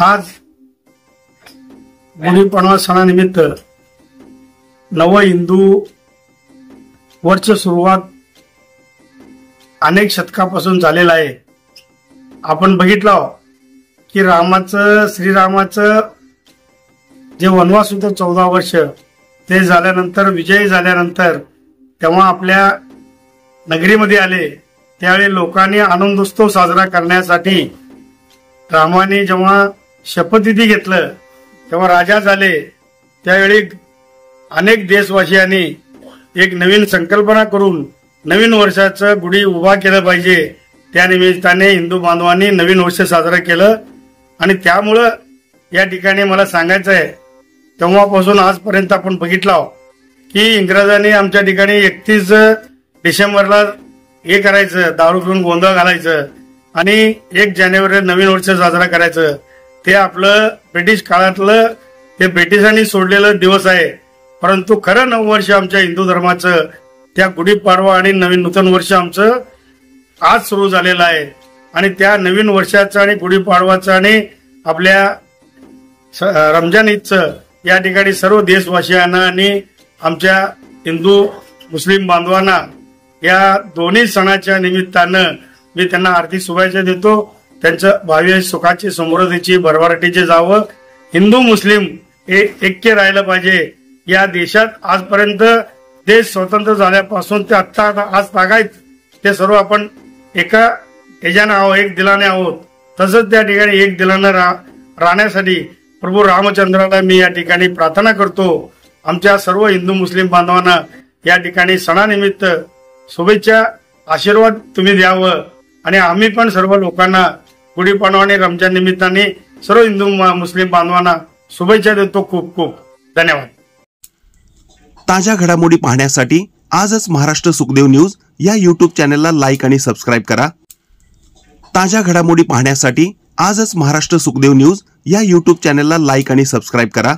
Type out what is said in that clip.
आज गुढीपाडवा सणानिमित्त नव हिंदू वर्ष सुरुवात अनेक शतकापासून झालेला आहे। आपण बघितलं की श्रीरामाचं जे वनवास होतं 14 वर्ष ते झाल्यानंतर विजयी झाल्यानंतर तेव्हा आपल्या नगरीमध्ये आले, त्यावेळी लोकांनी आनंदोत्सव साजरा करण्यासाठी रामाने जेव्हा शपथविधी घेतलं तेव्हा राजा झाले, त्यावेळी अनेक देशवासियांनी एक नवीन संकल्पना करून नवीन वर्षाचं गुढी उभा केलं पाहिजे। त्या निमित्ताने हिंदू बांधवांनी नवीन वर्ष साजरा केलं आणि त्यामुळं या ठिकाणी मला सांगायचं आहे, तेव्हापासून आजपर्यंत आपण बघितलं की इंग्रजांनी आमच्या ठिकाणी 31 डिसेंबरला हे करायचं, दारू पिऊन गोंधळ घालायचं आणि 1 जानेवारी नवीन वर्ष साजरा करायचं। ते आपलं ब्रिटिश काळातलं ते ब्रिटिशांनी सोडलेलं दिवस आहे, परंतु खरं नववर्ष आमच्या हिंदू धर्माचं त्या गुढीपाडवा आणि नवीन नूतन वर्ष आमचं आज सुरू झालेलं आहे। आणि त्या नवीन वर्षाचं आणि गुढीपाडवाचं आणि आपल्या रमजान ईदचं या ठिकाणी सर्व देशवासियांना आणि आमच्या हिंदू मुस्लिम बांधवांना या दोन्ही सणाच्या निमित्तानं मी त्यांना आर्थिक शुभेच्छा देतो। त्यांचं भावी सुखाची समृद्धीची भरभराटीचे जावं, हिंदू मुस्लिम हे ऐक्य राहिलं पाहिजे। या देशात आजपर्यंत देश स्वतंत्र झाल्यापासून ते आता आज तागायत ते सर्व आपण एका ह्याच्यानं आहोत, एक दिलाने आहोत। तसंच त्या ठिकाणी एक दिलानं राहण्यासाठी प्रभू रामचंद्राला मी या ठिकाणी प्रार्थना करतो। आमच्या सर्व हिंदू मुस्लिम बांधवांना या ठिकाणी सणानिमित्त शुभेच्छा, आशीर्वाद तुम्ही द्यावं आणि आम्ही पण सर्व लोकांना गुढीपाडवा आणि रमजान निमित्ताने सर्व हिंदू मुस्लिम बांधवांना शुभेच्छा देतो। खूप खूप धन्यवाद। ताज्या घडामोडी पाहण्यासाठी आजच महाराष्ट्र सुखदेव न्यूज या यूट्यूब चॅनलला लाईक आणि सबस्क्राईब करा। ताज्या घडामोडी पाहण्यासाठी आजच महाराष्ट्र सुखदेव न्यूज या यूट्यूब चॅनलला लाईक आणि सबस्क्राईब करा।